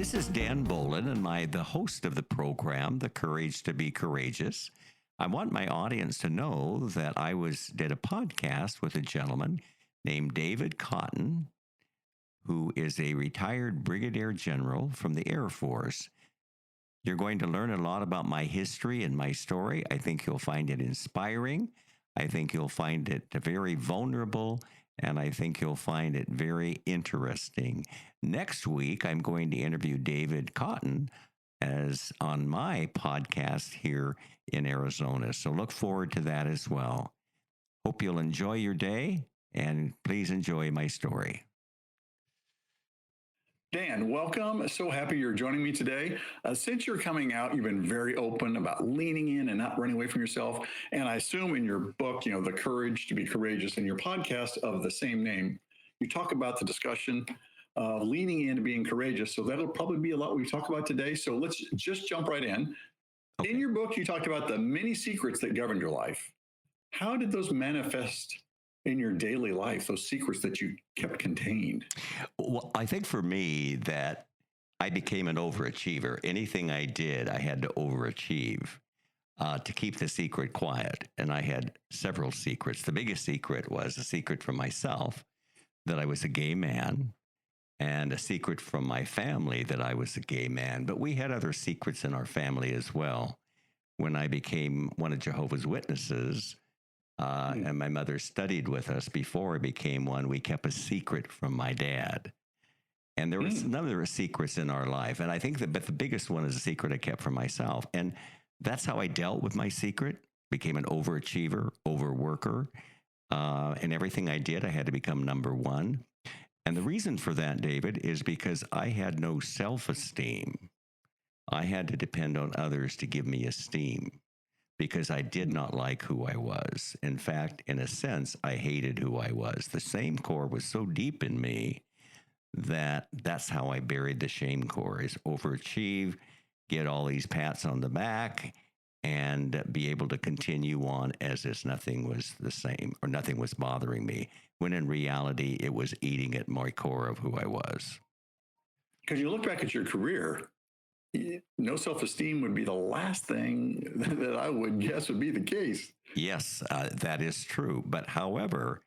This is Dan Bolin, and the host of the program, The Courage to Be Courageous. I want my audience to know that did a podcast with a gentleman named David Cotton, who is a retired brigadier general from the Air Force. You're going to learn a lot about my history and my story. I think you'll find it inspiring. I think you'll find it very vulnerable, and I think you'll find it very interesting. Next week, I'm going to interview David Cotton as on my podcast here in Arizona. So look forward to that as well. Hope you'll enjoy your day, and please enjoy my story. Dan, welcome. So happy you're joining me today. Since you're coming out, you've been very open about leaning in and not running away from yourself. And I assume in your book, The Courage to Be Courageous, and your podcast of the same name, you talk about the discussion of leaning in and being courageous. So that'll probably be a lot we talk about today. So let's just jump right in. Okay. In your book, you talked about the many secrets that govern your life. How did those manifest in your daily life, those secrets that you kept contained? Well, I think for me that I became an overachiever. Anything I did, I had to overachieve to keep the secret quiet. And I had several secrets. The biggest secret was a secret from myself that I was a gay man, and a secret from my family that I was a gay man. But we had other secrets in our family as well. When I became one of Jehovah's Witnesses, and my mother studied with us before I became one, we kept a secret from my dad. And there was other secrets in our life. And I think but the biggest one is a secret I kept from myself. And that's how I dealt with my secret, became an overachiever, overworker. And everything I did, I had to become number one. And the reason for that, David, is because I had no self-esteem. I had to depend on others to give me esteem, because I did not like who I was. In fact, in a sense, I hated who I was. The shame core was so deep in me that's how I buried the shame core, is overachieve, get all these pats on the back, and be able to continue on as if nothing was the same or nothing was bothering me, when in reality, it was eating at my core of who I was. Because you look back at your career, no self-esteem would be the last thing that I would guess would be the case. Yes, that is true. But however,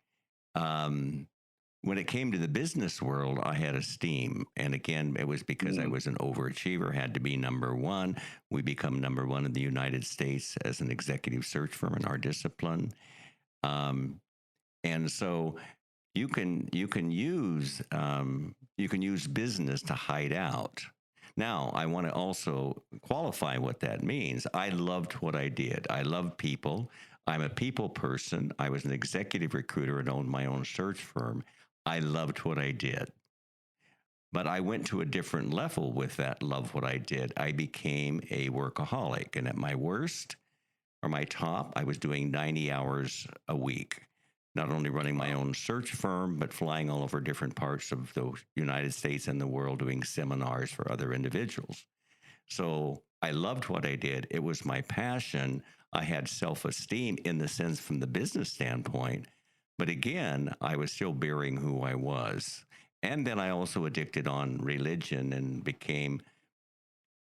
when it came to the business world, I had esteem. And again, it was because I was an overachiever, had to be number one. We become number one in the United States as an executive search firm in our discipline. And so you can use business to hide out. Now, I want to also qualify what that means. I loved what I did. I love people. I'm a people person. I was an executive recruiter and owned my own search firm. I loved what I did. But I went to a different level with that love what I did. I became a workaholic. And at my worst, or my top, I was doing 90 hours a week. Not only running my own search firm, but flying all over different parts of the United States and the world doing seminars for other individuals. So I loved what I did. It was my passion. I had self-esteem in the sense from the business standpoint. But again, I was still bearing who I was. And then I also addicted on religion and became,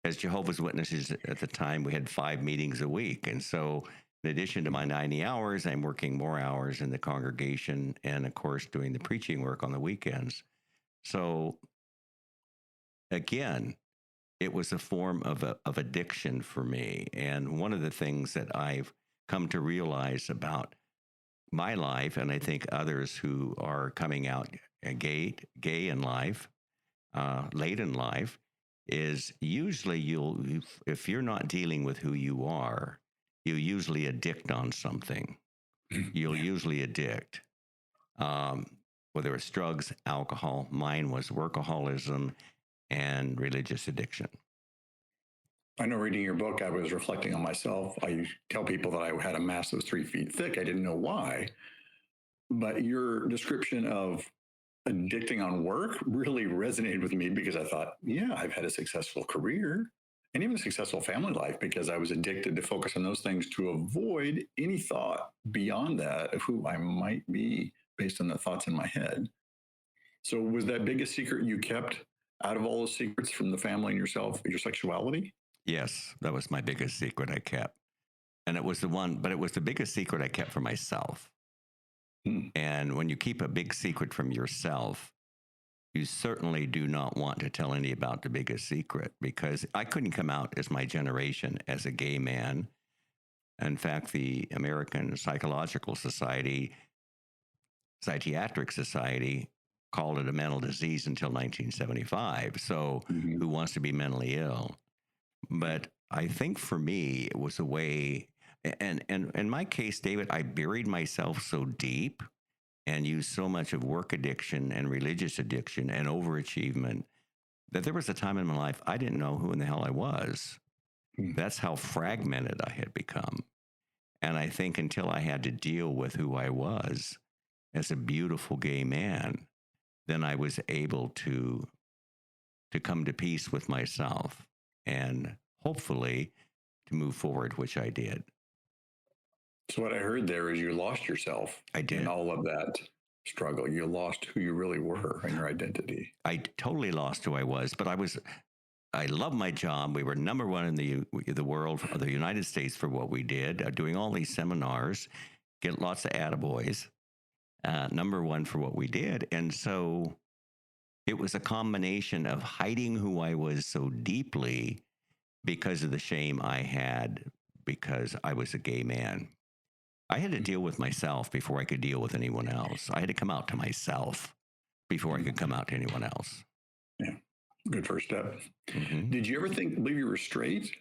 as Jehovah's Witnesses at the time, we had 5 meetings a week. And so in addition to my 90 hours, I'm working more hours in the congregation and, of course, doing the preaching work on the weekends. So, again, it was a form of addiction for me. And one of the things that I've come to realize about my life, and I think others who are coming out gay in life, late in life, is usually if you're not dealing with who you are, you usually addict on something. You'll usually addict, whether it's drugs, alcohol. Mine was workaholism and religious addiction. I know reading your book, I was reflecting on myself. I tell people that I had a mass that was 3 feet thick. I didn't know why. But your description of addicting on work really resonated with me, because I thought, yeah, I've had a successful career and even a successful family life because I was addicted to focus on those things to avoid any thought beyond that of who I might be based on the thoughts in my head. So was that biggest secret you kept out of all the secrets from the family and yourself, your sexuality? Yes, that was my biggest secret I kept. And it was the one, but it was the biggest secret I kept for myself. Hmm. And when you keep a big secret from yourself, you certainly do not want to tell any about the biggest secret, because I couldn't come out as my generation as a gay man. In fact, the American Psychological Society, Psychiatric Society, called it a mental disease until 1975. So Mhm. who wants to be mentally ill? But I think for me, it was a way, and in my case, David, I buried myself so deep and used so much of work addiction and religious addiction and overachievement that there was a time in my life I didn't know who in the hell I was. Hmm. That's how fragmented I had become. And I think until I had to deal with who I was as a beautiful gay man, then I was able to come to peace with myself and hopefully to move forward, which I did. So what I heard there is you lost yourself I in did. all of that struggle. You lost who you really were and your identity. I totally lost who I was, but I love my job. We were number one in the world, the United States, for what we did, doing all these seminars, get lots of attaboys, number one for what we did. And so it was a combination of hiding who I was so deeply because of the shame I had because I was a gay man. I had to deal with myself before I could deal with anyone else. I had to come out to myself before I could come out to anyone else. Yeah, good first step. Hmm. Did you ever believe you were straight?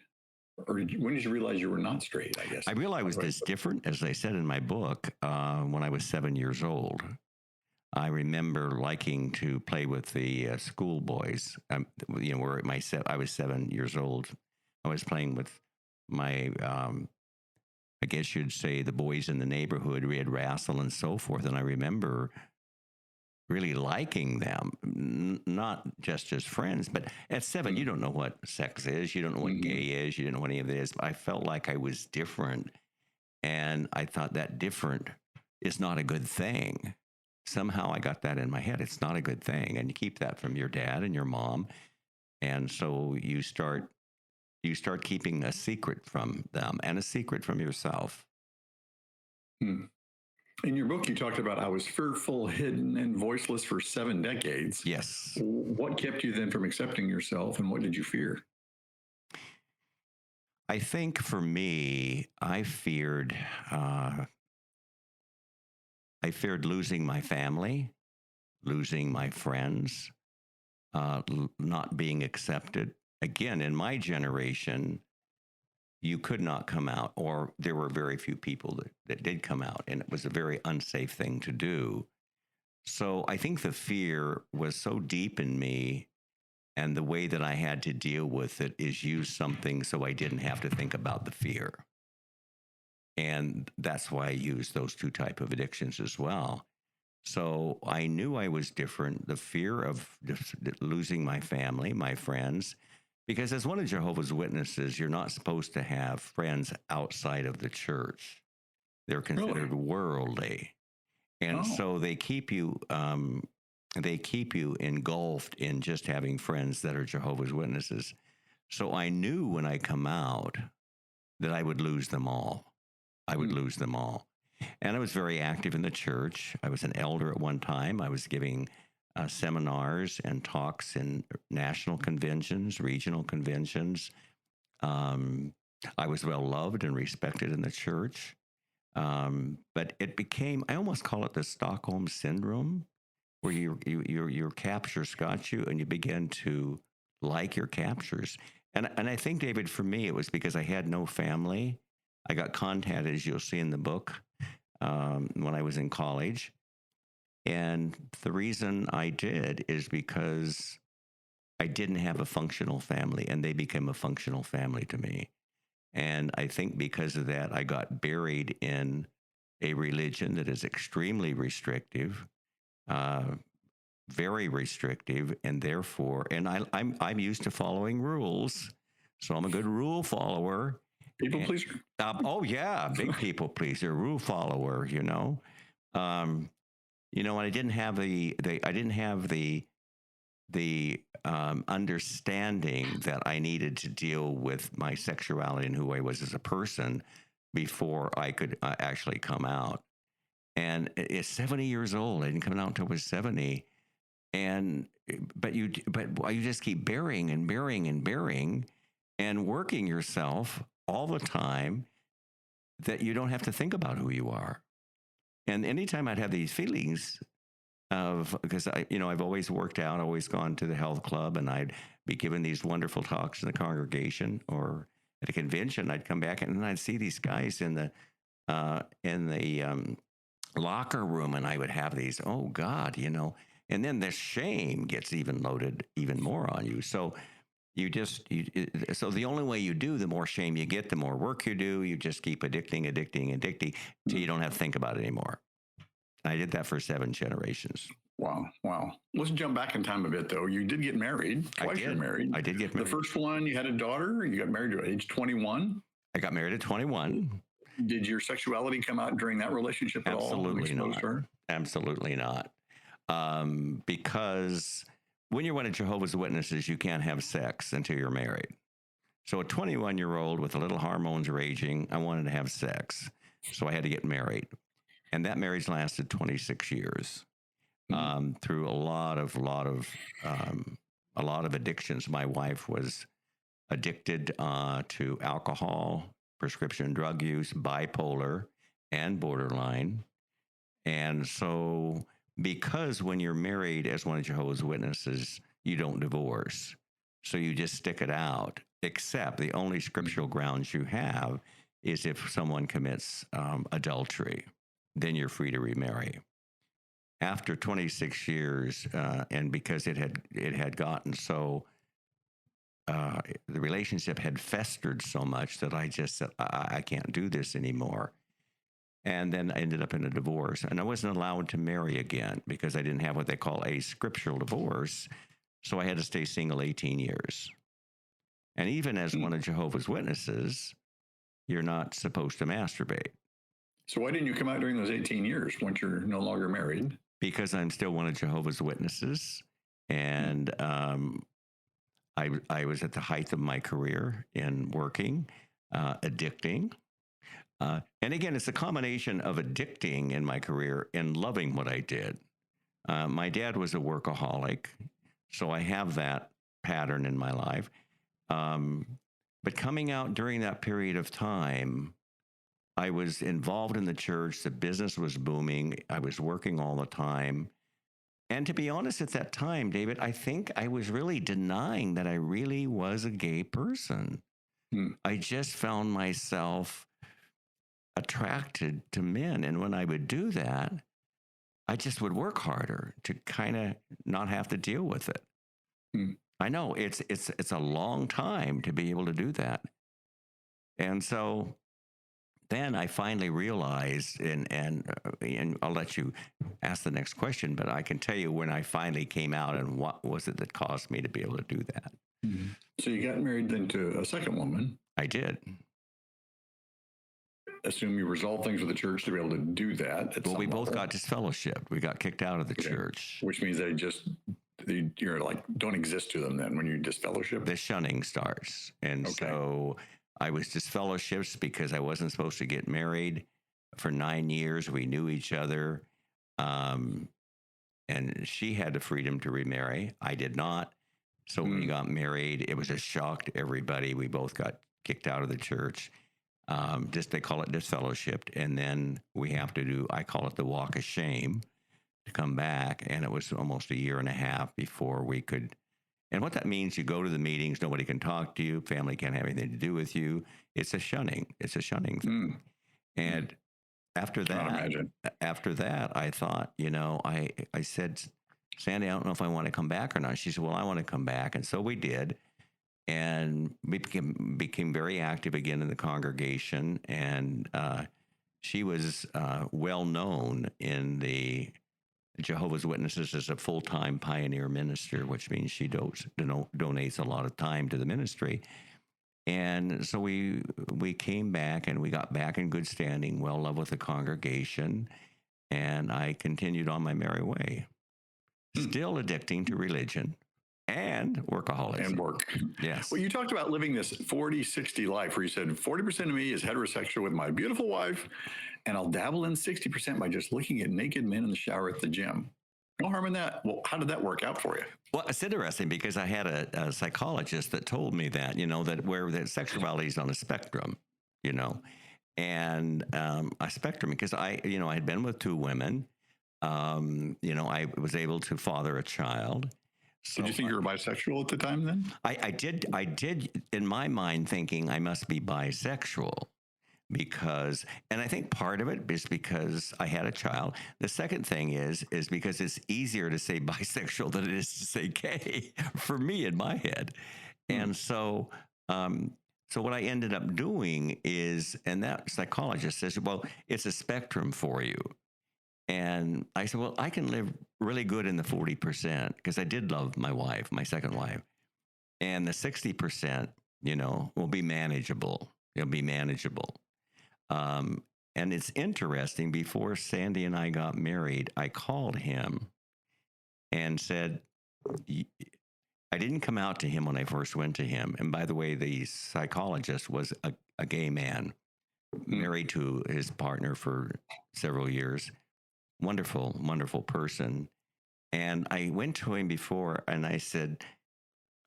Or when did you realize you were not straight, I guess? I realized I was this different, as I said in my book, when I was 7 years old. I remember liking to play with the schoolboys. Where I was 7 years old. I was playing with my, I guess you'd say, the boys in the neighborhood. We had wrestle and so forth. And I remember really liking them, not just as friends. But at 7, you don't know what sex is. You don't know what gay is. You don't know what any of this. I felt like I was different. And I thought that different is not a good thing. Somehow I got that in my head. It's not a good thing. And you keep that from your dad and your mom. And so you start keeping a secret from them and a secret from yourself. Hmm. In your book, you talked about I was fearful, hidden, and voiceless for 7 decades. Yes. What kept you then from accepting yourself, and what did you fear? I think for me, I feared losing my family, losing my friends, not being accepted. Again, in my generation, you could not come out, or there were very few people that did come out, and it was a very unsafe thing to do. So I think the fear was so deep in me, and the way that I had to deal with it is use something so I didn't have to think about the fear. And that's why I used those two type of addictions as well. So I knew I was different. The fear of losing my family, my friends, because as one of Jehovah's Witnesses, you're not supposed to have friends outside of the church. They're considered worldly, and Oh, so they keep you engulfed in just having friends that are Jehovah's Witnesses. So I knew when I come out that I would lose them all. I would lose them all. And I was very active in the church. I was an elder at one time. I was giving seminars and talks in national conventions, regional conventions. I was well loved and respected in the church. But it became, I almost call it the Stockholm syndrome, where your captures got you and you begin to like your captures. And I think, David, for me, it was because I had no family. I got contacted, as you'll see in the book, when I was in college. And the reason I did is because I didn't have a functional family, and they became a functional family to me. And I think because of that, I got buried in a religion that is extremely restrictive, uh, very restrictive, and therefore, and I'm used to following rules, so I'm a good rule follower. people And, pleaser. oh yeah, big people pleaser, rule follower. Um, and I didn't have the the understanding that I needed to deal with my sexuality and who I was as a person before I could actually come out. And it's 70 years old. I didn't come out until I was 70. And but you just keep bearing and bearing and bearing and working yourself all the time that you don't have to think about who you are. And anytime I'd have these feelings of, because I've always worked out, always gone to the health club, and I'd be given these wonderful talks in the congregation or at a convention. I'd come back and I'd see these guys in the locker room, and I would have these, oh God, and then the shame gets even loaded even more on you. So so the only way you do, the more shame you get, the more work you do. You just keep addicting till you don't have to think about it anymore. I did that for 7 generations. Wow. Let's jump back in time a bit, though. You did get married. Twice you're married. I did get married. The first one, you had a daughter. You got married at age 21. I got married at 21. Did your sexuality come out during that relationship at all? Absolutely not. Absolutely not. Because when you're one of Jehovah's Witnesses, you can't have sex until you're married. So a 21-year-old with a little hormones raging, I wanted to have sex. So I had to get married. And that marriage lasted 26 years through a lot of addictions. My wife was addicted to alcohol, prescription drug use, bipolar, and borderline. And so, because when you're married as one of Jehovah's Witnesses, you don't divorce. So you just stick it out, except the only scriptural grounds you have is if someone commits adultery, then you're free to remarry. After 26 years, and because it had gotten so, the relationship had festered so much that I just said, I can't do this anymore. And then I ended up in a divorce. And I wasn't allowed to marry again because I didn't have what they call a scriptural divorce. So I had to stay single 18 years. And even as one of Jehovah's Witnesses, you're not supposed to masturbate. So why didn't you come out during those 18 years once you're no longer married? Because I'm still one of Jehovah's Witnesses. And I was at the height of my career in working, addicting. And again, it's a combination of addicting in my career and loving what I did. My dad was a workaholic, so I have that pattern in my life. But coming out during that period of time, I was involved in the church. The business was booming. I was working all the time. And to be honest, at that time, David, I think I was really denying that I really was a gay person. I just found myself attracted to men. And when I would do that, I just would work harder to kind of not have to deal with it. I know it's a long time to be able to do that. And so then I finally realized, and I'll let you ask the next question, but I can tell you when I finally came out and what was it that caused me to be able to do that. So you got married then to a second woman. I did. Assume you resolved things with the church to be able to do that. Well, we both got disfellowshipped. We got kicked out of the church. Which means you're like, don't exist to them then when you disfellowship? The shunning starts. And so I was disfellowshipped because I wasn't supposed to get married. For 9 years, we knew each other. And she had the freedom to remarry. I did not. So when we got married, it was a shock to everybody. We both got kicked out of the church. They call it disfellowshipped. And then we have to do, I call it the walk of shame, to come back. And it was almost 1.5 years before we could. And what that means, you go to the meetings, nobody can talk to you, family can't have anything to do with you. It's a shunning thing. And after that, I thought, I said, Sandy, I don't know if I want to come back or not. She said, well, I want to come back. And so we did. And we became very active again in the congregation. And she was well known in the Jehovah's Witnesses as a full-time pioneer minister, which means she donates a lot of time to the ministry. And so we came back and we got back in good standing, well loved with the congregation. And I continued on my merry way, still addicting to religion. and workaholism. And work. Yes. Well, you talked about living this 40-60 life where you said 40% of me is heterosexual with my beautiful wife, and I'll dabble in 60% by just looking at naked men in the shower at the gym. No harm in that. Well, how did that work out for you? Well, it's interesting because I had a psychologist that told me that, that sexuality is on a spectrum, you know, and a spectrum because I had been with two women. I was able to father a child. So Did you think you were bisexual at the time then? I did in my mind thinking I must be bisexual because, and I think part of it is because I had a child. The second thing is because it's easier to say bisexual than it is to say gay for me in my head. And so what I ended up doing is, and that psychologist says, well, it's a spectrum for you. And I said, well, I can live really good in the 40% because I did love my wife, my second wife. And the 60%, will be manageable. It'll be manageable. And it's interesting, before Sandy and I got married, I called him and said, I didn't come out to him when I first went to him. And by the way, the psychologist was a gay man, married to his partner for several years. Wonderful, wonderful person. And I went to him before and I said,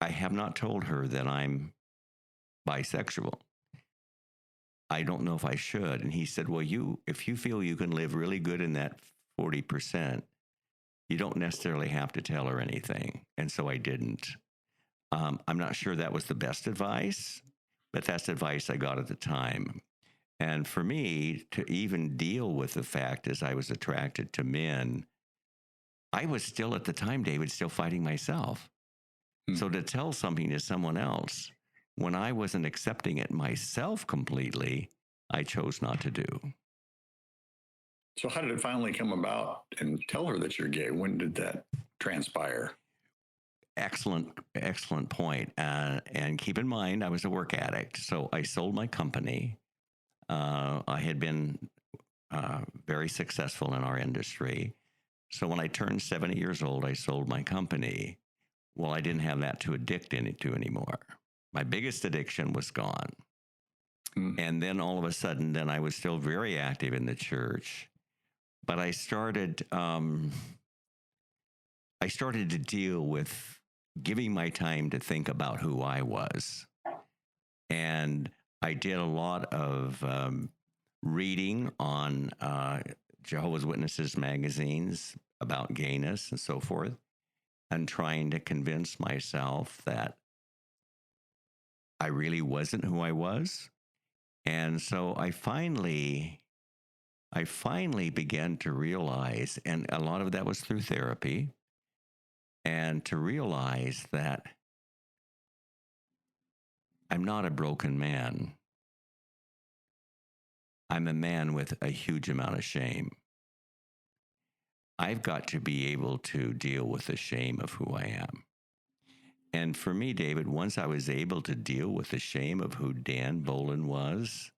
I have not told her that I'm bisexual. I don't know if I should. And he said, well, if you feel you can live really good in that 40%, you don't necessarily have to tell her anything. And so I didn't. I'm not sure that was the best advice, but that's advice I got at the time. And for me to even deal with the fact as I was attracted to men, I was still at the time, David, still fighting myself. So to tell something to someone else, when I wasn't accepting it myself completely, I chose not to do. So how did it finally come about and tell her that you're gay? When did that transpire? Excellent point. And keep in mind, I was a work addict. So I sold my company. I had been very successful in our industry. So when I turned 70 years old, I sold my company. Well, I didn't have that to addict to anymore. My biggest addiction was gone. And then all of a sudden, then I was still very active in the church. But I started to deal with giving my time to think about who I was. And I did a lot of reading on Jehovah's Witnesses magazines about gayness and so forth, and trying to convince myself that I really wasn't who I was. And so I finally began to realize, and a lot of that was through therapy, and to realize that I'm not a broken man. I'm a man with a huge amount of shame. I've got to be able to deal with the shame of who I am. And for me, David, once I was able to deal with the shame of who Dan Bolin was,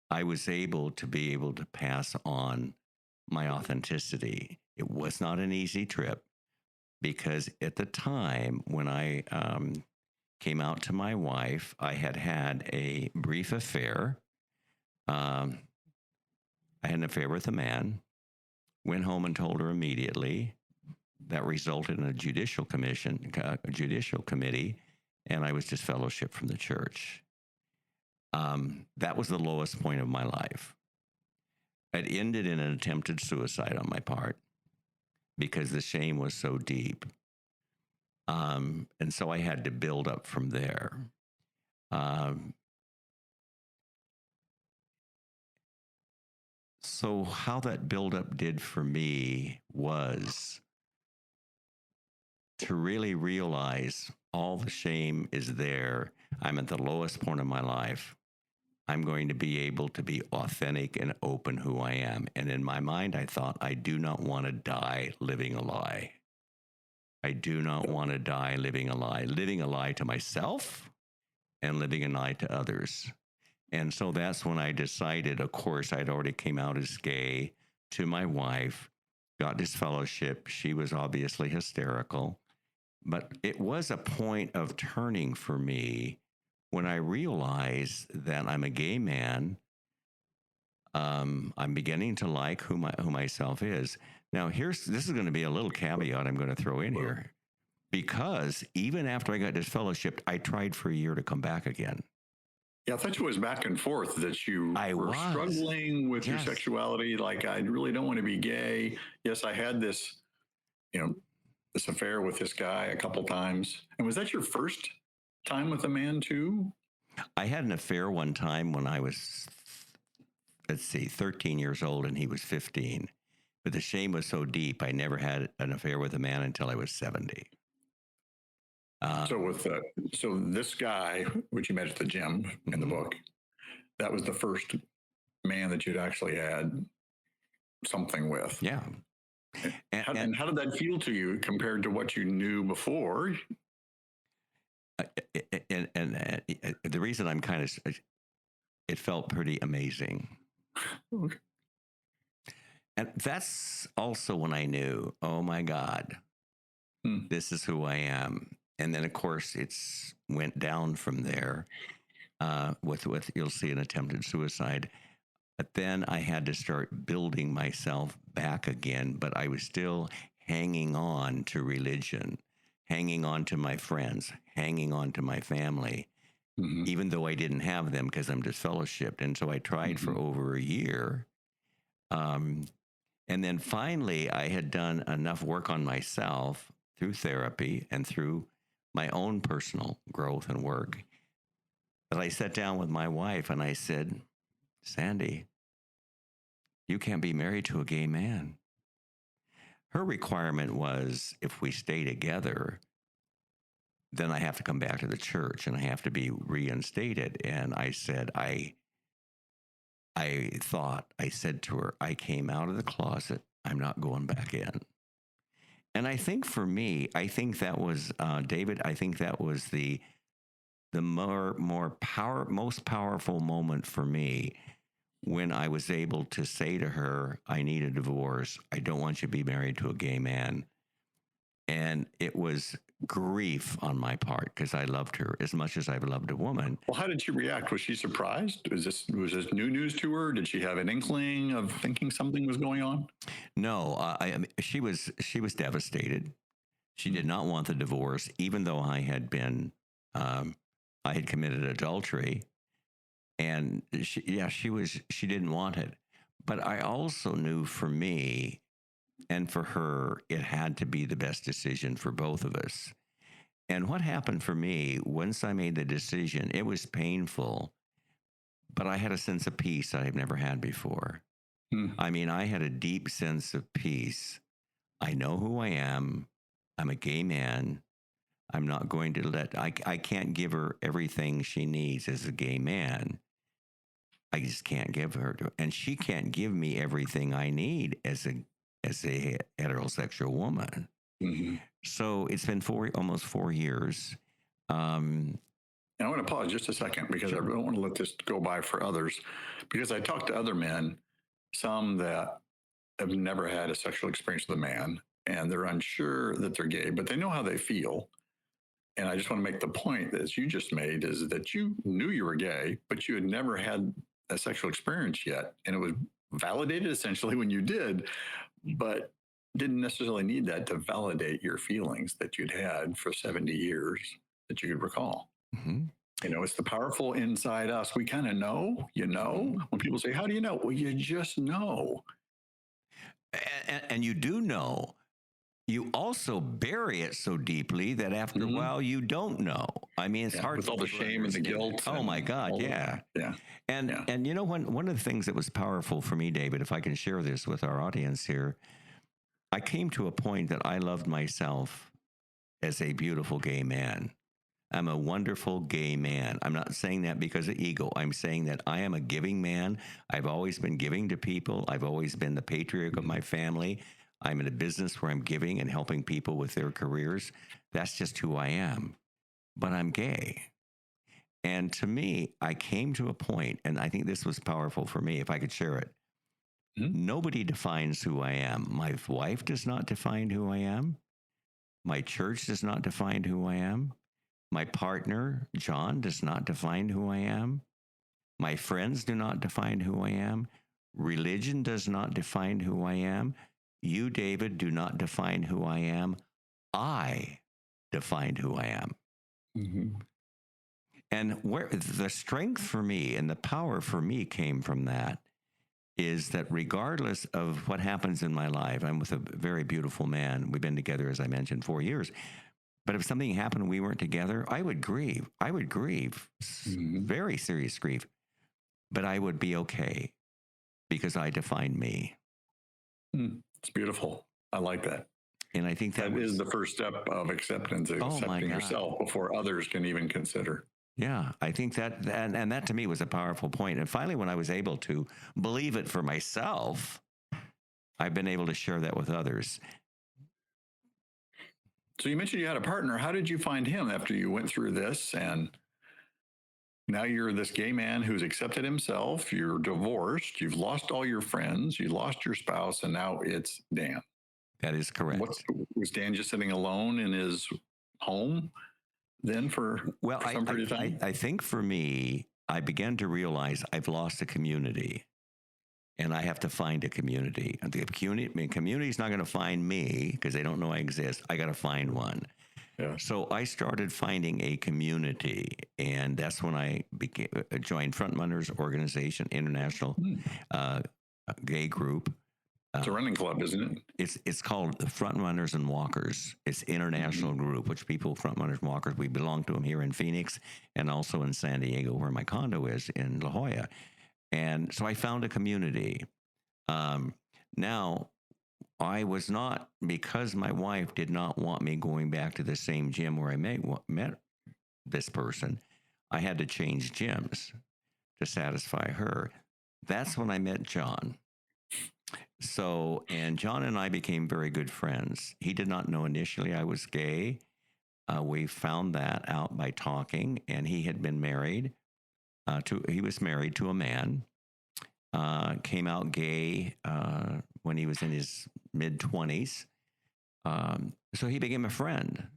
I was able to pass on my authenticity. It was not an easy trip because at the time when I came out to my wife, I had a brief affair. I had an affair with a man, went home and told her immediately. That resulted in a judicial committee, and I was disfellowshipped from the church. That was the lowest point of my life. It ended in an attempted suicide on my part because the shame was so deep. And so I had to build up from there. So how that buildup did for me was to really realize all the shame is there. I'm at the lowest point of my life. I'm going to be able to be authentic and open who I am. And in my mind, I thought, I do not want to die living a lie. I do not want to die living a lie to myself and living a lie to others. And so that's when I decided, of course, I'd already came out as gay to my wife, got disfellowship. She was obviously hysterical. But it was a point of turning for me when I realized that I'm a gay man. I'm beginning to like who myself is. Now, this is going to be a little caveat I'm going to throw in Well, here, because even after I got disfellowshipped, I tried for a year to come back again. yeah, I thought you was back and forth that you I were was. struggling with your Yes. sexuality. Like, I really don't want to be gay. Yes, I had this, this affair with this guy a couple times. And was that your first time with a man too? I had an affair one time when I was, let's see, 13 years old and he was 15. But the shame was so deep, I never had an affair with a man until I was 70. So this guy, which you met at the gym in the book, that was the first man that you'd actually had something with. Yeah. And how did that feel to you compared to what you knew before? And the reason I'm kind of, it felt pretty amazing. Okay. And that's also when I knew, oh my God, this is who I am. And then, of course, it's went down from there with you'll see an attempted suicide. But then I had to start building myself back again. But I was still hanging on to religion, hanging on to my friends, hanging on to my family, even though I didn't have them because I'm disfellowshipped. And so I tried for over a year. And then finally, I had done enough work on myself through therapy and through my own personal growth and work that I sat down with my wife and I said, Sandy, you can't be married to a gay man. Her requirement was if we stay together, then I have to come back to the church and I have to be reinstated. And I said, I said to her, I came out of the closet. I'm not going back in. And I think for me, I think that was, David, I think that was the most powerful moment for me when I was able to say to her, I need a divorce. I don't want you to be married to a gay man. And it was grief on my part because I loved her as much as I've loved a woman. Well, how did she react? Was she surprised? Was this new news to her? Did she have an inkling of thinking something was going on? No, I mean, she was devastated. She did not want the divorce, even though I had committed adultery, and she didn't want it. But I also knew for me and for her, it had to be the best decision for both of us. And what happened for me, once I made the decision, it was painful, but I had a sense of peace I've never had before. I mean, I had a deep sense of peace. I know who I am. I'm a gay man. I'm not going to I can't give her everything she needs as a gay man. I just can't give her, and she can't give me everything I need as a heterosexual woman. So it's been almost 4 years. And I want to pause just a second because I don't want to let this go by for others, because I talked to other men, some that have never had a sexual experience with a man and they're unsure that they're gay, but they know how they feel. And I just want to make the point that you just made is that you knew you were gay, but you had never had a sexual experience yet. And it was validated essentially when you did, but didn't necessarily need that to validate your feelings that you'd had for 70 years that you could recall. It's the powerful inside us. We kind of know, when people say, how do you know? Well, you just know. And you do know. You also bury it so deeply that after a while you don't know. I mean, it's hard with all the shame and the guilt. Oh my God, yeah. And one of the things that was powerful for me, David, if I can share this with our audience here, I came to a point that I loved myself as a beautiful gay man. I'm a wonderful gay man. I'm not saying that because of ego. I'm saying that I am a giving man. I've always been giving to people. I've always been the patriarch of my family. I'm in a business where I'm giving and helping people with their careers. That's just who I am. But I'm gay. And to me, I came to a point, and I think this was powerful for me, if I could share it. Nobody defines who I am. My wife does not define who I am. My church does not define who I am. My partner, John, does not define who I am. My friends do not define who I am. Religion does not define who I am. You, David, do not define who I am. I define who I am. Mm-hmm. And where the strength for me and the power for me came from that is that regardless of what happens in my life, I'm with a very beautiful man. We've been together, as I mentioned, 4 years. But if something happened and we weren't together, I would grieve. I would grieve, very serious grief. But I would be okay because I defined me. It's beautiful. I like that. And I think that is the first step of acceptance, accepting yourself before others can even consider. Yeah, I think that, and that to me was a powerful point. And finally, when I was able to believe it for myself, I've been able to share that with others. So you mentioned you had a partner. How did you find him after you went through this? And now you're this gay man who's accepted himself. You're divorced. You've lost all your friends. You lost your spouse. And now it's Dan. That is correct. Was Dan just sitting alone in his home then for some period of time? I think for me, I began to realize I've lost a community. And I have to find a community. And the community is not going to find me because they don't know I exist. I got to find one. Yeah. So I started finding a community, and that's when I joined Frontrunners Organization, international gay group. It's a running club, isn't it? It's called the Frontrunners and Walkers. It's international group, which people, Frontrunners and Walkers, we belong to them here in Phoenix and also in San Diego, where my condo is in La Jolla. And so I found a community. Now, I was not, because my wife did not want me going back to the same gym where I met this person, I had to change gyms to satisfy her. That's when I met John. So, and John and I became very good friends. He did not know initially I was gay. We found that out by talking, and he had been married. He was married to a man, came out gay when he was in his mid-20s. So he became a friend.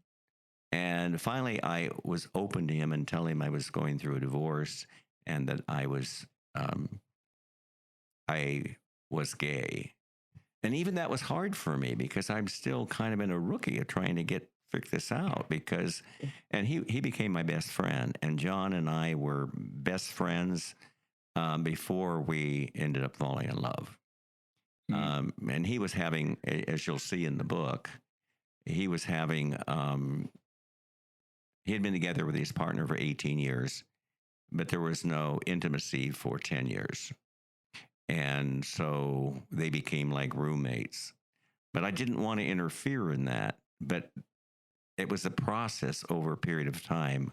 And finally, I was open to him and telling him I was going through a divorce and that I was gay. And even that was hard for me because I'm still kind of in a rookie of trying to figure this out and he became my best friend, and John and I were best friends before we ended up falling in love. And he was having, as you'll see in the book, he was having, he had been together with his partner for 18 years, but there was no intimacy for 10 years. And so they became like roommates. But I didn't want to interfere in that. But it was a process over a period of time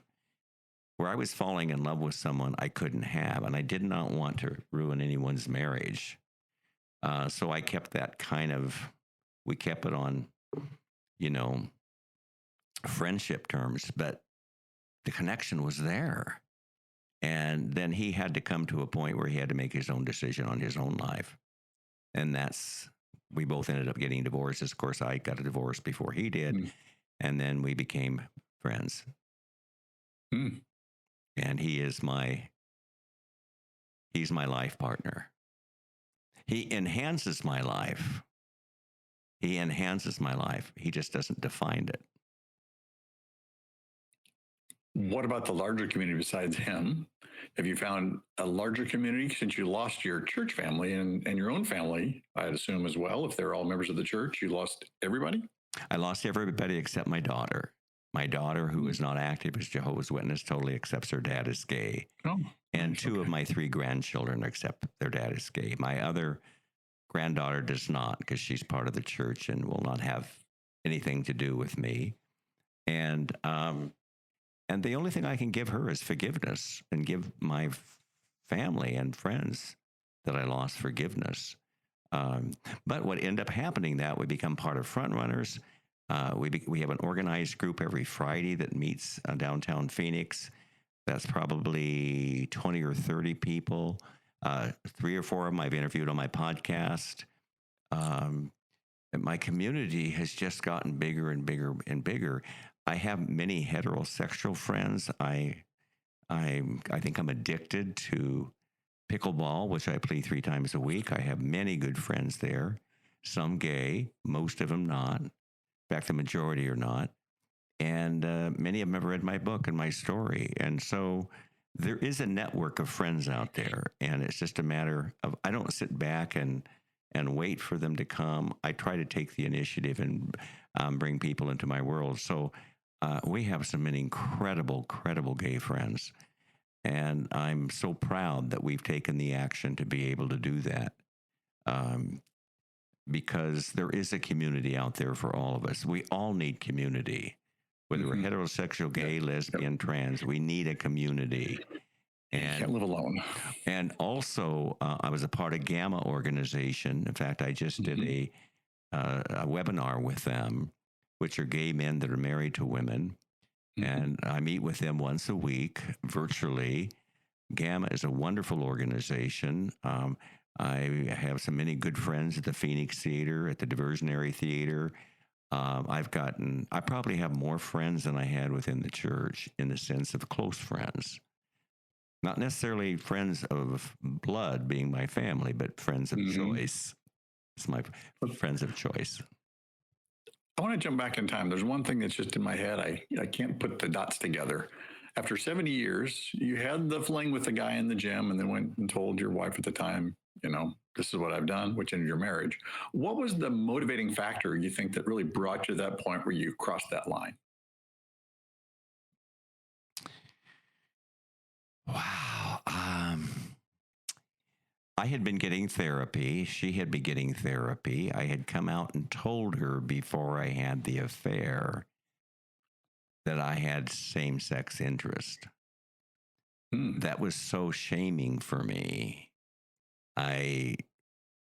where I was falling in love with someone I couldn't have, and I did not want to ruin anyone's marriage. So I kept that we kept it on, friendship terms, but the connection was there. And then he had to come to a point where he had to make his own decision on his own life. And we both ended up getting divorced. Of course, I got a divorce before he did. And then we became friends. And he's my life partner. He enhances my life. He just doesn't define it. What about the larger community besides him? Have you found a larger community since you lost your church family and your own family, I'd assume as well? If they're all members of the church, you lost everybody? I lost everybody except my daughter. My daughter, who is not active as Jehovah's Witness, totally accepts her dad is gay. And two of my 3 grandchildren accept their dad is gay. My other granddaughter does not, because she's part of the church and will not have anything to do with me. And the only thing I can give her is forgiveness, and give my family and friends that I lost forgiveness. But what ended up happening, that we become part of Frontrunners. We have an organized group every Friday that meets downtown Phoenix. That's probably 20 or 30 people. 3 or 4 of them I've interviewed on my podcast. my community has just gotten bigger and bigger and bigger. I have many heterosexual friends. I think I'm addicted to pickleball, which I play 3 times a week. I have many good friends there. Some gay, most of them not. In fact, the majority are not. And many of them have read my book and my story. And so there is a network of friends out there. And it's just a matter of, I don't sit back and wait for them to come. I try to take the initiative and bring people into my world. So we have some incredible, credible gay friends. And I'm so proud that we've taken the action to be able to do that. Because there is a community out there for all of us. We all need community, whether we're heterosexual, gay, lesbian, trans. We need a community. You can't live alone. And also, I was a part of Gamma organization. In fact, I just did a webinar with them, which are gay men that are married to women. And I meet with them once a week virtually. Gamma is a wonderful organization. I have so many good friends at the Phoenix Theater, at the Diversionary Theater. I probably have more friends than I had within the church in the sense of close friends. Not necessarily friends of blood being my family, but friends of choice. It's my friends of choice. I want to jump back in time. There's one thing that's just in my head. I can't put the dots together. After 70 years, you had the fling with the guy in the gym and then went and told your wife at the time, this is what I've done, which ended your marriage. What was the motivating factor you think that really brought you to that point where you crossed that line? Wow. I had been getting therapy. She had been getting therapy. I had come out and told her before I had the affair that I had same-sex interest. That was so shaming for me. I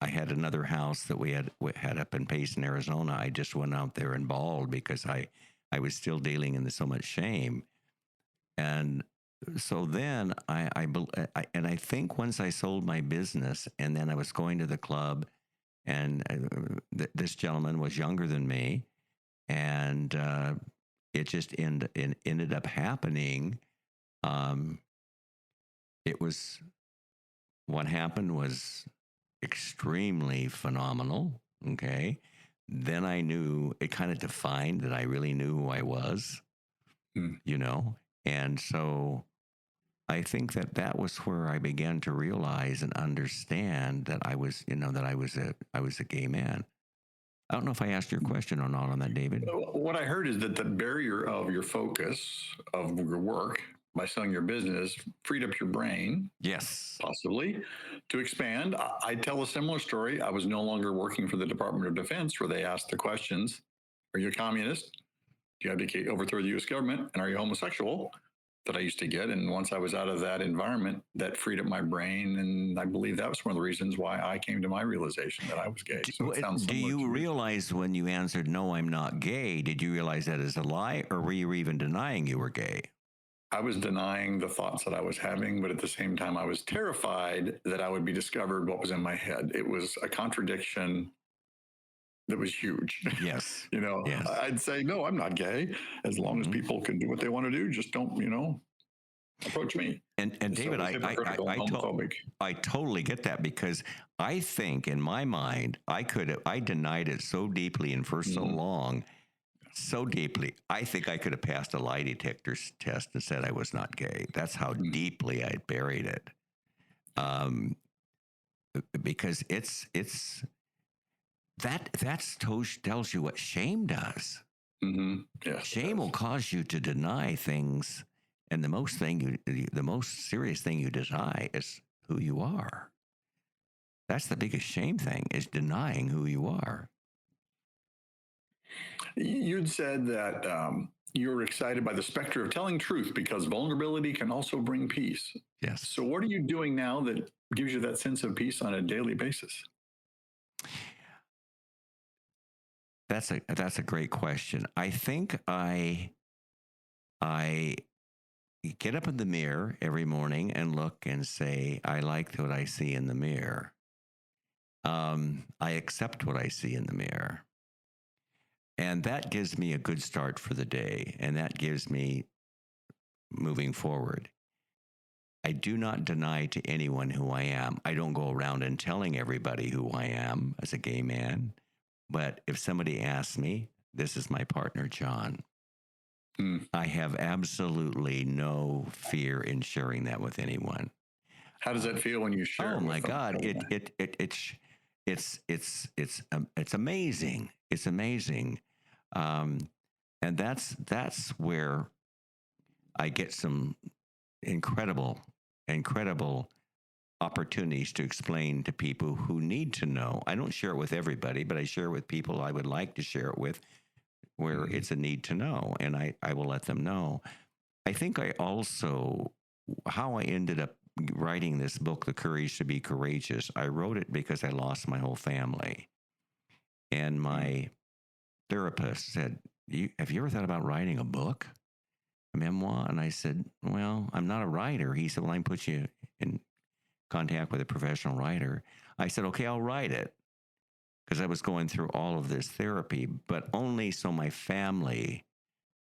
had another house that we had up in Payson, Arizona. I just went out there and bawled because I was still dealing in so much shame. And so then I think once I sold my business and then I was going to the club and this gentleman was younger than me and it just ended up happening. What happened was extremely phenomenal. Okay. Then I knew it kind of defined that I really knew who I was, and so I think that was where I began to realize and understand that I was a gay man. I don't know if I asked your question or not on that, David. What I heard is that the barrier of your focus of your work by selling your business freed up your brain. Yes. Possibly to expand. I tell a similar story. I was no longer working for the Department of Defense where they asked the questions, are you a communist? Do you advocate overthrow the U.S. government? And are you homosexual? That I used to get. And once I was out of that environment, that freed up my brain. And I believe that was one of the reasons why I came to my realization that I was gay. So it sounds do you realize when you answered, no, I'm not gay, did you realize that as a lie or were you even denying you were gay? I was denying the thoughts that I was having, but at the same time, I was terrified that I would be discovered what was in my head. It was a contradiction that was huge. Yes. Yes. I'd say, no, I'm not gay. As long as people can do what they want to do, just don't, approach me. And David, I totally get that because I think in my mind, I denied it so deeply and for so long, so deeply. I think I could have passed a lie detector test and said I was not gay. That's how deeply I buried it. Because that tells you what shame does. Yeah, shame will cause you to deny things, and the most serious thing you deny is who you are. That's the biggest shame thing, is denying who you are. You'd said that you're excited by the specter of telling truth because vulnerability can also bring peace. Yes. So what are you doing now that gives you that sense of peace on a daily basis? That's a great question. I think I get up in the mirror every morning and look and say, I like what I see in the mirror. I accept what I see in the mirror. And that gives me a good start for the day. And that gives me moving forward. I do not deny to anyone who I am. I don't go around and telling everybody who I am as a gay man. But if somebody asks me, this is my partner, John. I have absolutely no fear in sharing that with anyone. How does that feel when you share? Oh it my with them? God! It's amazing. It's amazing, and that's where I get some incredible opportunities to explain to people who need to know. I don't share it with everybody, but I share it with people I would like to share it with, where it's a need to know, and I will let them know. I think I also, how I ended up writing this book, The Courage to Be Courageous, I wrote it because I lost my whole family. And my therapist said, have you ever thought about writing a book, a memoir? And I said, well, I'm not a writer. He said, well, I can put you in contact with a professional writer. I said, okay, I'll write it, because I was going through all of this therapy, but only so my family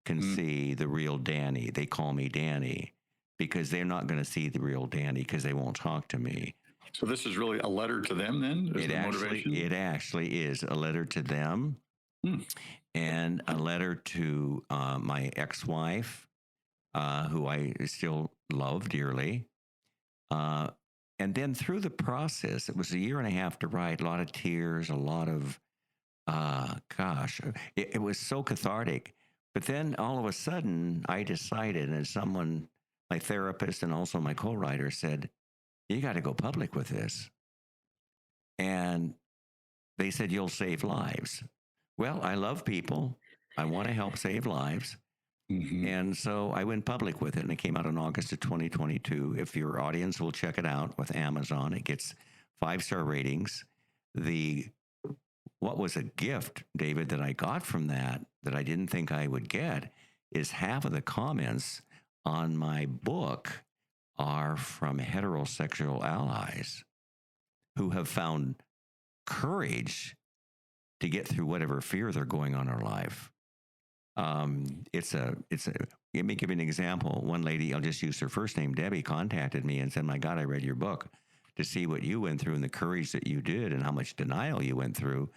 can see the real Danny. They call me Danny because they're not going to see the real Danny because they won't talk to me. So this is really a letter to them then? It actually is a letter to them and a letter to my ex-wife, who I still love dearly. And then through the process, it was a year and a half to write, a lot of tears, a lot of, it was so cathartic. But then all of a sudden, I decided, and someone, my therapist and also my co-writer said, you got to go public with this. And they said, you'll save lives. Well, I love people. I want to help save lives. And so I went public with it, and it came out in August of 2022. If your audience will check it out with Amazon, it gets 5-star ratings. What was a gift, David, that I got from that I didn't think I would get is half of the comments on my book are from heterosexual allies who have found courage to get through whatever fear they're going on in their life. Let me give you an example. One lady, I'll just use her first name, Debbie, contacted me and said, my God, I read your book to see what you went through and the courage that you did and how much denial you went through.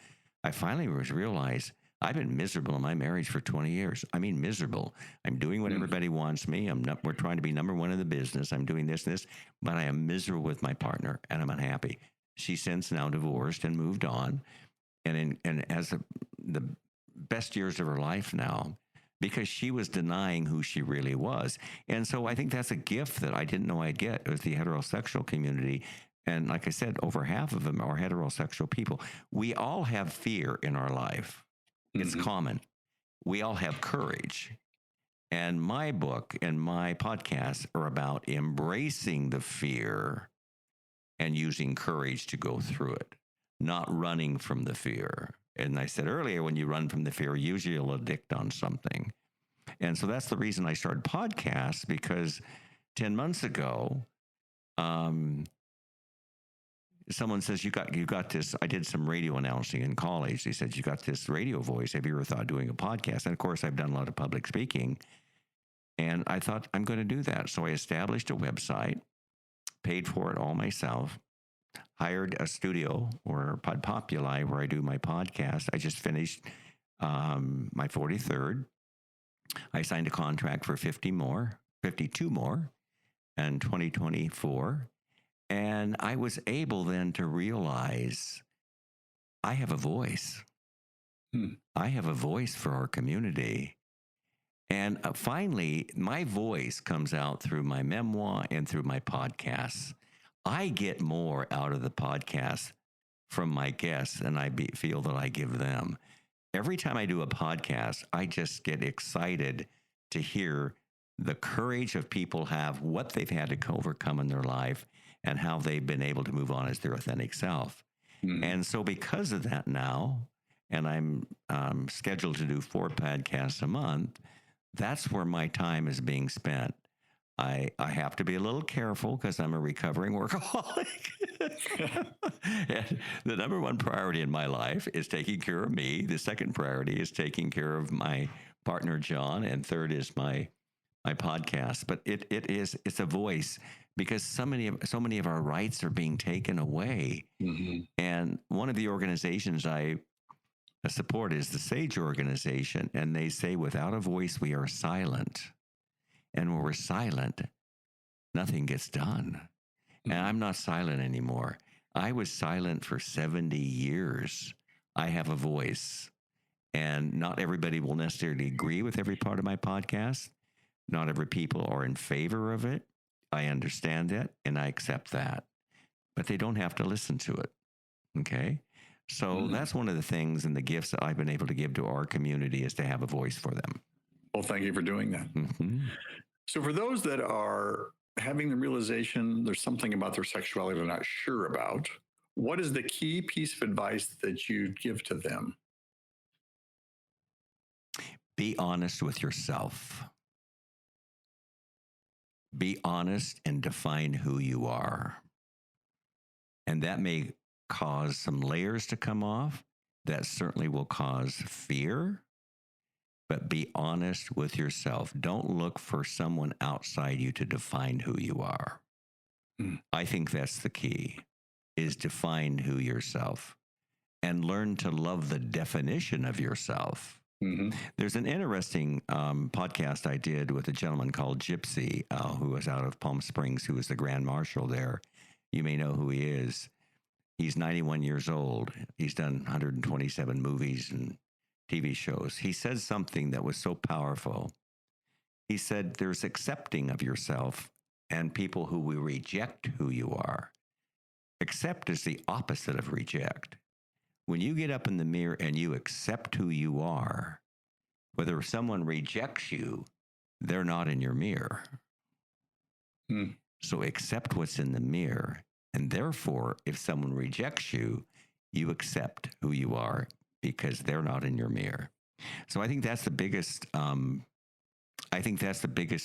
I finally realized I've been miserable in my marriage for 20 years. I mean, miserable. I'm doing what everybody wants me. We're trying to be number one in the business. I'm doing this and this, but I am miserable with my partner and I'm unhappy. She's since now divorced and moved on, and has the best years of her life now, because she was denying who she really was. And so I think that's a gift that I didn't know I'd get with the heterosexual community. And like I said, over half of them are heterosexual people. We all have fear in our life. It's common. We all have courage. And my book and my podcast are about embracing the fear and using courage to go through it, not running from the fear. And I said earlier, when you run from the fear, usually you'll addict on something. And so that's the reason I started podcasts, because 10 months ago, someone says, you got this. I did some radio announcing in college. They said, you got this radio voice. Have you ever thought of doing a podcast? And of course, I've done a lot of public speaking. And I thought, I'm going to do that. So I established a website, paid for it all myself, hired a studio or Podpopuli where I do my podcast. I just finished my 43rd. I signed a contract for 52 more in 2024. And I was able then to realize I have a voice. I have a voice for our community. And finally, my voice comes out through my memoir and through my podcasts. I get more out of the podcast from my guests than I feel that I give them. Every time I do a podcast, I just get excited to hear the courage of people have, what they've had to overcome in their life, and how they've been able to move on as their authentic self. And so because of that now, and I'm scheduled to do 4 podcasts a month, that's where my time is being spent. I have to be a little careful because I'm a recovering workaholic. And the number one priority in my life is taking care of me. The second priority is taking care of my partner, John. And third is my podcast. But it's a voice because so many of our rights are being taken away. Mm-hmm. And one of the organizations I support is the SAGE organization. And they say, without a voice, we are silent. And when we're silent, nothing gets done. And I'm not silent anymore. I was silent for 70 years. I have a voice. And not everybody will necessarily agree with every part of my podcast. Not every people are in favor of it. I understand that, and I accept that. But they don't have to listen to it. Okay? So that's one of the things and the gifts that I've been able to give to our community is to have a voice for them. Well, thank you for doing that. Mm-hmm. So for those that are having the realization there's something about their sexuality they're not sure about, what is the key piece of advice that you give to them? Be honest with yourself. Be honest and define who you are. And that may cause some layers to come off. That certainly will cause fear. But be honest with yourself. Don't look for someone outside you to define who you are. I think that's the key, is define who yourself and learn to love the definition of yourself. There's an interesting podcast I did with a gentleman called Gypsy, who was out of Palm Springs, who was the Grand Marshal there. You may know who he is. He's 91 years old. He's done 127 movies and TV shows. He said something that was so powerful. He said, there's accepting of yourself and people who will reject who you are. Accept is the opposite of reject. When you get up in the mirror and you accept who you are, whether someone rejects you, they're not in your mirror. So accept what's in the mirror. And therefore, if someone rejects you, you accept who you are because they're not in your mirror. So I think that's the biggest,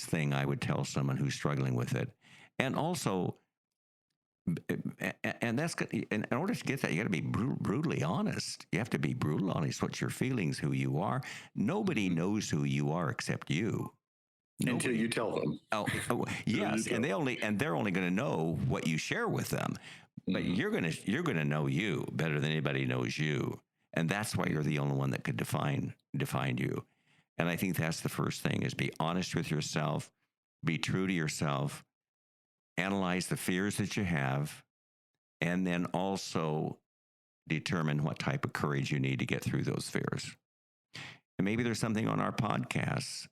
thing I would tell someone who's struggling with it. And also, and that's good. In order to get that, you got to be brutally honest. You have to be brutal honest. What's your feelings, who you are. Nobody knows who you are except you. Until you tell them. Oh yes, and they're only going to know what you share with them. But you're gonna know you better than anybody knows you, and that's why you're the only one that could define you. And I think that's the first thing: is be honest with yourself, be true to yourself, analyze the fears that you have, and then also determine what type of courage you need to get through those fears. And maybe there's something on our podcast,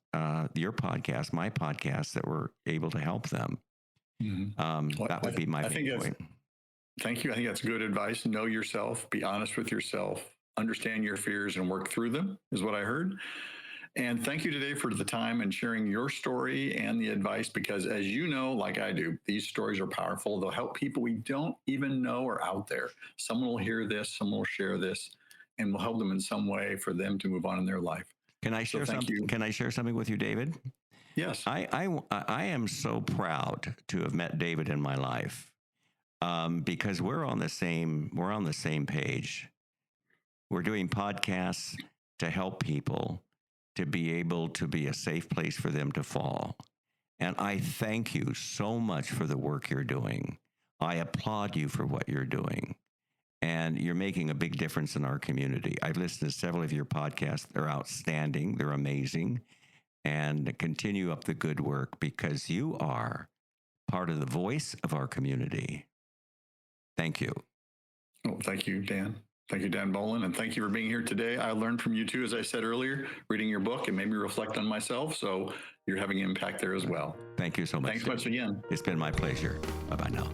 your podcast, my podcast, that we're able to help them. That would be my big point. Thank you. I think that's good advice. Know yourself, be honest with yourself, understand your fears and work through them is what I heard. And thank you today for the time and sharing your story and the advice, because as you know, like I do, these stories are powerful. They'll help people we don't even know are out there. Someone will hear this, someone will share this, and will help them in some way for them to move on in their life. Can I share something? Can I share something with you, David? Yes. I am so proud to have met David in my life, because we're on the same page. We're doing podcasts to help people to be able to be a safe place for them to fall. And I thank you so much for the work you're doing. I applaud you for what you're doing. And you're making a big difference in our community. I've listened to several of your podcasts. They're outstanding. They're amazing. And continue up the good work, because you are part of the voice of our community. Thank you. Oh, thank you, Dan. Thank you, Dan Boland. And thank you for being here today. I learned from you too, as I said earlier, reading your book, and made me reflect on myself. So you're having an impact there as well. Thank you so much. Thanks much again. It's been my pleasure. Bye-bye now.